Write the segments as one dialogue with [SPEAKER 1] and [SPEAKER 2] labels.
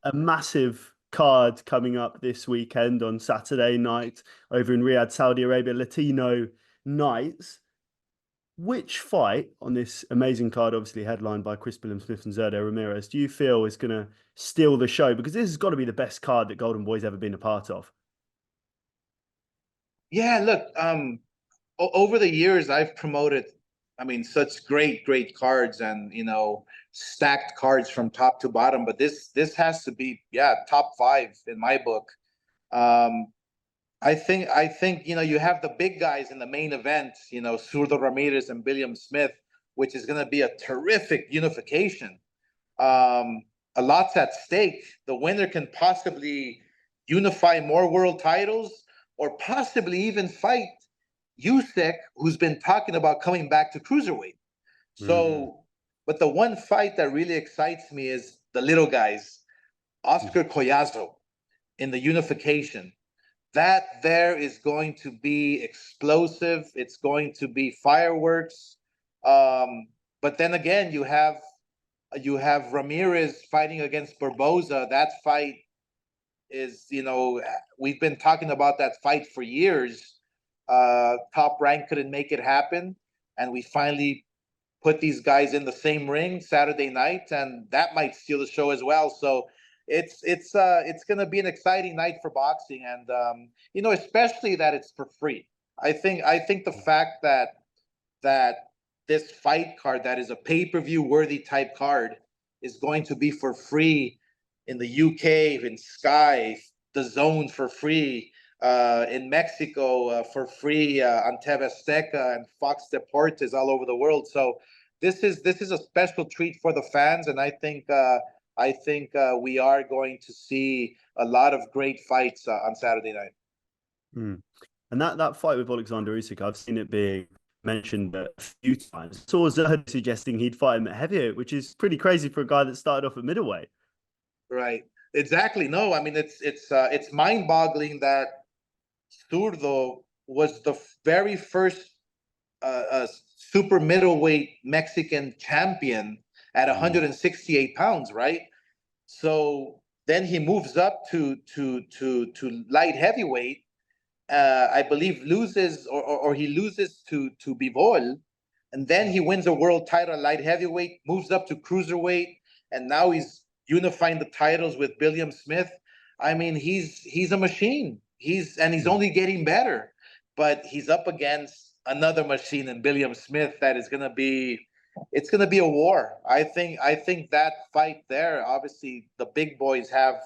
[SPEAKER 1] a massive card coming up this weekend on Saturday night over in Riyadh, Saudi Arabia, Latino Nights. Which fight on this amazing card, obviously headlined by Chris Billam-Smith and Gilberto Ramirez, do you feel is going to steal the show? Because this has got to be the best card that Golden Boy's ever been a part of.
[SPEAKER 2] Yeah, look, over the years I've promoted, such great cards and stacked cards from top to bottom. But this has to be, yeah, top five in my book. I think you have the big guys in the main event, Zurdo Ramirez and Billam-Smith, which is going to be a terrific unification. A lot's at stake. The winner can possibly unify more world titles, or possibly even fight Usyk, who's been talking about coming back to cruiserweight. So, but the one fight that really excites me is the little guys, Oscar Collazo in the unification. That there is going to be explosive. It's going to be fireworks. But then again, you have Ramirez fighting against Barboza. That fight is, we've been talking about that fight for years. Top Rank couldn't make it happen, and we finally put these guys in the same ring Saturday night, and that might steal the show as well. So it's going to be an exciting night for boxing, and especially that it's for free. I think the fact that this fight card, that is a pay-per-view worthy type card, is going to be for free in the UK, in Sky, the Zone for free, in Mexico for free on TV Azteca and Fox Deportes all over the world. So this is a special treat for the fans, and I think we are going to see a lot of great fights on Saturday night.
[SPEAKER 1] And that fight with Alexander Usyk, I've seen it being mentioned a few times. I saw Zerd suggesting he'd fight him at heavyweight, which is pretty crazy for a guy that started off at middleweight.
[SPEAKER 2] Right. Exactly. No, it's mind-boggling that Zurdo was the very first super middleweight Mexican champion at 168 pounds, right? So then he moves up to light heavyweight. I believe loses or he loses to Bivol, and then he wins a world title at light heavyweight, moves up to cruiserweight, and now he's unifying the titles with Billam-Smith. He's a machine. He's only getting better, but he's up against another machine in Billam-Smith that is going to be, it's going to be a war. I think that fight there, obviously the big boys have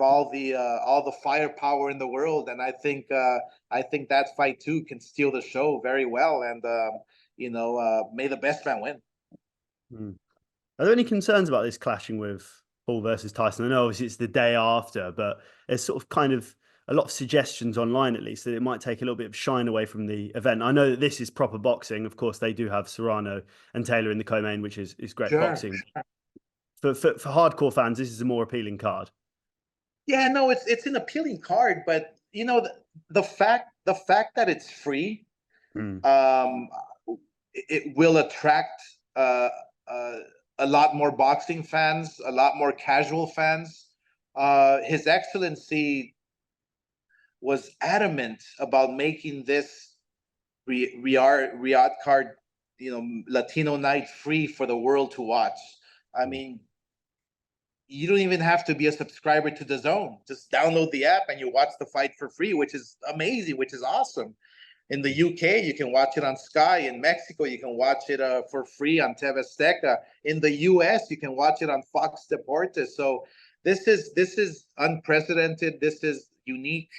[SPEAKER 2] all the firepower in the world, and I think that fight too can steal the show very well, and may the best man win.
[SPEAKER 1] Are there any concerns about this clashing with Paul versus Tyson? I know obviously it's the day after, but there's sort of kind of a lot of suggestions online, at least, that it might take a little bit of shine away from the event. I know that this is proper boxing. Of course, they do have Serrano and Taylor in the co-main, which is great boxing. For hardcore fans, this is a more appealing card.
[SPEAKER 2] Yeah, no, it's an appealing card, but the fact that it's free, it will attract a lot more boxing fans, a lot more casual fans. His Excellency was adamant about making this Riad card, Latino night free for the world to watch. You don't even have to be a subscriber to the Zone. Just download the app and you watch the fight for free, which is amazing, which is awesome. In the UK, you can watch it on Sky. In Mexico, you can watch it for free on TV Azteca. In the US, you can watch it on Fox Deportes. So this is unprecedented. This is unique.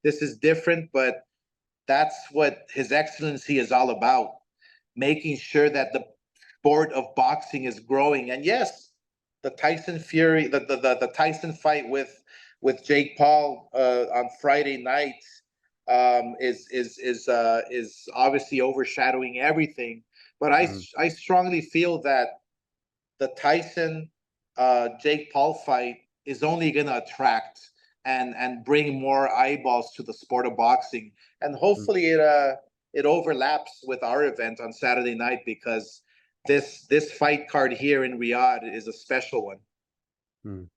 [SPEAKER 2] This is different, but that's what His Excellency is all about, making sure that the sport of boxing is growing. And yes, the Tyson Fury, the Tyson fight with Jake Paul on Friday night is obviously overshadowing everything. But I strongly feel that the Tyson Jake Paul fight is only going to attract and bring more eyeballs to the sport of boxing, and hopefully it overlaps with our event on Saturday night, because this fight card here in Riyadh is a special one.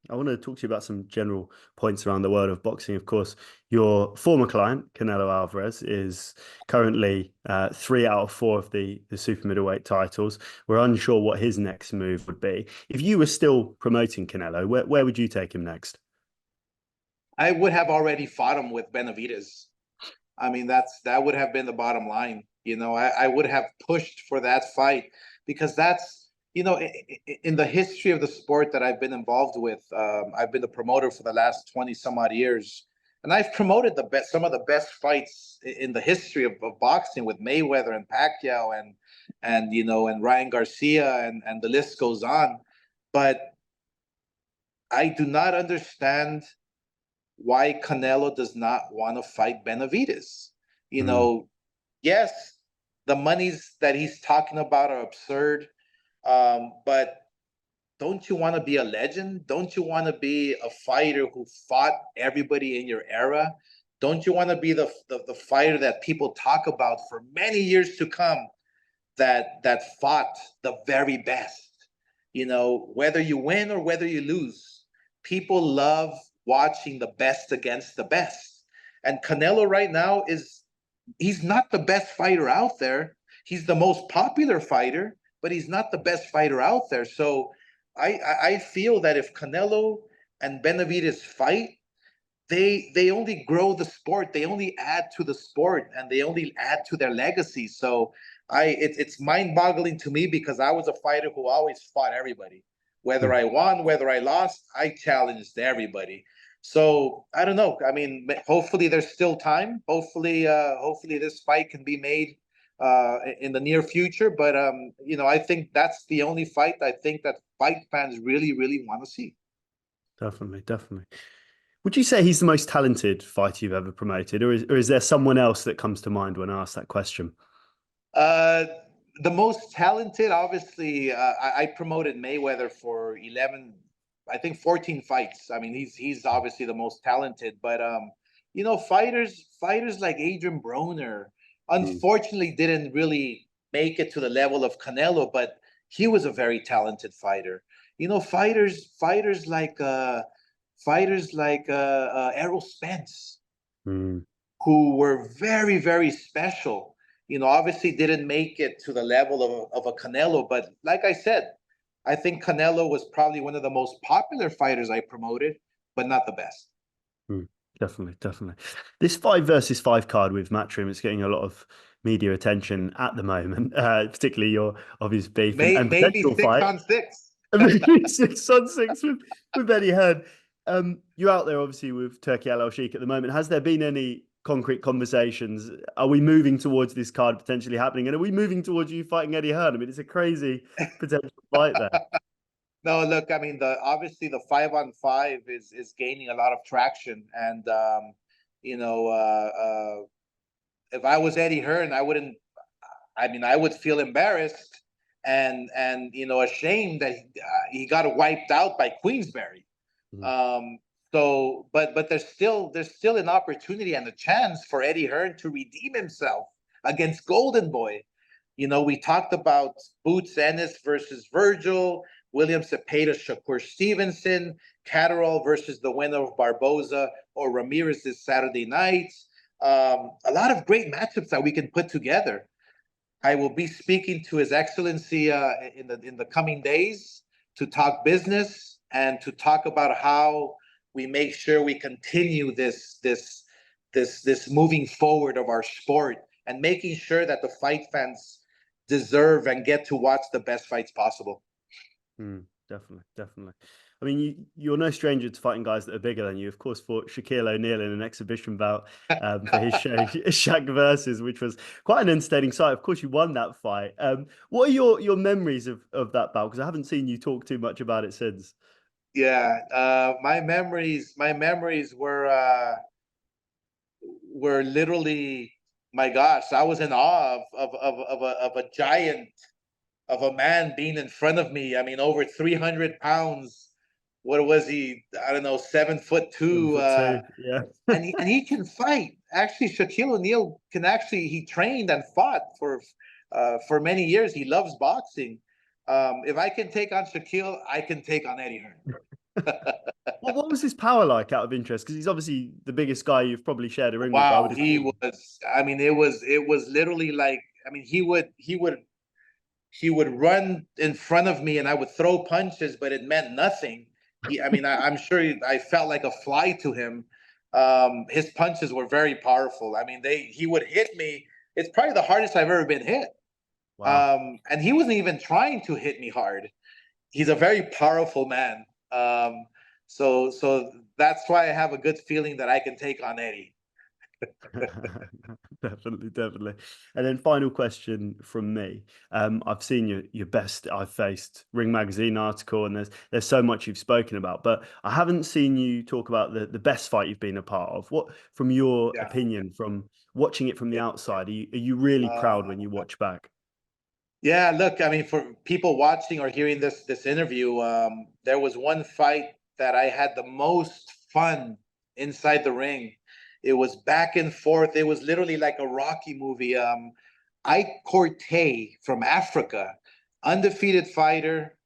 [SPEAKER 1] I want to talk to you about some general points around the world of boxing. Of course, your former client, Canelo Alvarez, is currently 3 out of 4 of the super middleweight titles. We're unsure what his next move would be. If you were still promoting Canelo, where would you take him next?
[SPEAKER 2] I would have already fought him with Benavidez. I mean, that would have been the bottom line. I would have pushed for that fight because that's, in the history of the sport that I've been involved with, I've been the promoter for the last 20 some odd years. And I've promoted some of the best fights in the history of boxing with Mayweather and Pacquiao and Ryan Garcia and the list goes on. But I do not understand why Canelo does not want to fight Benavidez. Yes, the monies that he's talking about are absurd, but don't you want to be a legend? Don't you want to be a fighter who fought everybody in your era? Don't you want to be the fighter that people talk about for many years to come, that fought the very best? Whether you win or whether you lose, people love watching the best against the best. And Canelo right now he's not the best fighter out there. He's the most popular fighter, but he's not the best fighter out there. So I feel that if Canelo and Benavidez fight, they only grow the sport. They only add to the sport, and they only add to their legacy. So it's mind-boggling to me because I was a fighter who always fought everybody. Whether I won, whether I lost, I challenged everybody. So I don't know. I mean, hopefully there's still time. Hopefully this fight can be made in the near future. But I think that's the only fight I think that fight fans really, really want to see.
[SPEAKER 1] Definitely, definitely. Would you say he's the most talented fighter you've ever promoted, or is there someone else that comes to mind when I ask that question?
[SPEAKER 2] The most talented, obviously, I promoted Mayweather for 11, I think 14 fights. I mean, he's obviously the most talented, but fighters like Adrian Broner, unfortunately, didn't really make it to the level of Canelo, but he was a very talented fighter. Fighters like Errol Spence,
[SPEAKER 1] Mm.
[SPEAKER 2] who were very, very special. Obviously didn't make it to the level of a Canelo, but like I said, I think Canelo was probably one of the most popular fighters I promoted, but not the best.
[SPEAKER 1] Definitely, definitely. This 5 versus 5 card with Matchroom, it's getting a lot of media attention at the moment, particularly your obvious beef and
[SPEAKER 2] Maybe
[SPEAKER 1] potential
[SPEAKER 2] six
[SPEAKER 1] fight.
[SPEAKER 2] on six.
[SPEAKER 1] Maybe 6 on 6 with Eddie Hearn. You're out there obviously with Turki Al Sheikh at the moment. Has there been any concrete conversations? Are we moving towards this card potentially happening? And are we moving towards you fighting Eddie Hearn? I mean, it's a crazy potential fight there.
[SPEAKER 2] No, look, I mean, obviously the 5-on-5 is gaining a lot of traction, and you know, if I was Eddie Hearn, I wouldn't. I mean, I would feel embarrassed and ashamed that he got wiped out by Queensberry. Um, but there's still an opportunity and a chance for Eddie Hearn to redeem himself against Golden Boy. We talked about Boots Ennis versus Virgil, William Cepeda, Shakur Stevenson, Catterall versus the winner of Barboza or Ramirez this Saturday night. A lot of great matchups that we can put together. I will be speaking to His Excellency in the coming days to talk business and to talk about how we make sure we continue this moving forward of our sport and making sure that the fight fans deserve and get to watch the best fights possible.
[SPEAKER 1] Definitely, definitely. I mean, you're no stranger to fighting guys that are bigger than you. Of course, fought Shaquille O'Neal in an exhibition bout for his show, Shaq Versus, which was quite an entertaining sight. Of course, you won that fight. What are your memories of that bout? Because I haven't seen you talk too much about it since.
[SPEAKER 2] Yeah, my memories were literally, my gosh, I was in awe of a giant, of a man being in front of me. I mean, over 300 pounds. What was he? I don't know, 7'2".
[SPEAKER 1] 7'2", yeah.
[SPEAKER 2] And he can fight. Actually, Shaquille O'Neal he trained and fought for many years. He loves boxing. If I can take on Shaquille, I can take on Eddie Hearn.
[SPEAKER 1] What was his power like, out of interest? Because he's obviously the biggest guy you've probably shared a ring with, I
[SPEAKER 2] Wow,
[SPEAKER 1] would
[SPEAKER 2] he
[SPEAKER 1] assume.
[SPEAKER 2] was. I mean, it was literally like. I mean, he would run in front of me, and I would throw punches, but it meant nothing. I mean, I'm sure I felt like a fly to him. His punches were very powerful. I mean, he would hit me. It's probably the hardest I've ever been hit.
[SPEAKER 1] Wow.
[SPEAKER 2] And he wasn't even trying to hit me hard. He's a very powerful man. So that's why I have a good feeling that I can take on Eddie.
[SPEAKER 1] Definitely, definitely. And then final question from me. I've seen your best I've faced Ring Magazine article, and there's so much you've spoken about, but I haven't seen you talk about the best fight you've been a part of. What, from your
[SPEAKER 2] Yeah.
[SPEAKER 1] opinion, from watching it from the outside, are you really proud when you watch back?
[SPEAKER 2] Yeah, look, I mean, for people watching or hearing this interview, there was one fight that I had the most fun inside the ring. It was back and forth. It was literally like a Rocky movie. Ike Corte from Africa, undefeated fighter.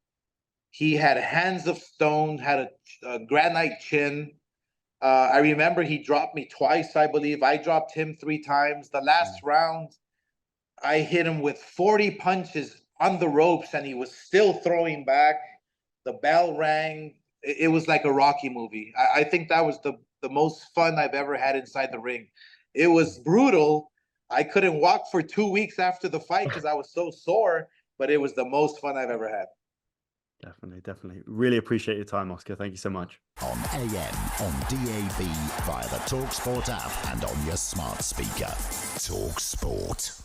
[SPEAKER 2] He had hands of stone, had a granite chin. I remember he dropped me twice, I believe. I dropped him 3 times. The last round, I hit him with 40 punches on the ropes, and he was still throwing back. The bell rang. It was like a Rocky movie. I think that was the most fun I've ever had inside the ring. It was brutal. I couldn't walk for 2 weeks after the fight because I was so sore, but it was the most fun I've ever had.
[SPEAKER 1] Definitely, definitely. Really appreciate your time, Oscar. Thank you so much.
[SPEAKER 3] On AM, on DAB, via the talkSPORT app, and on your smart speaker. talkSPORT.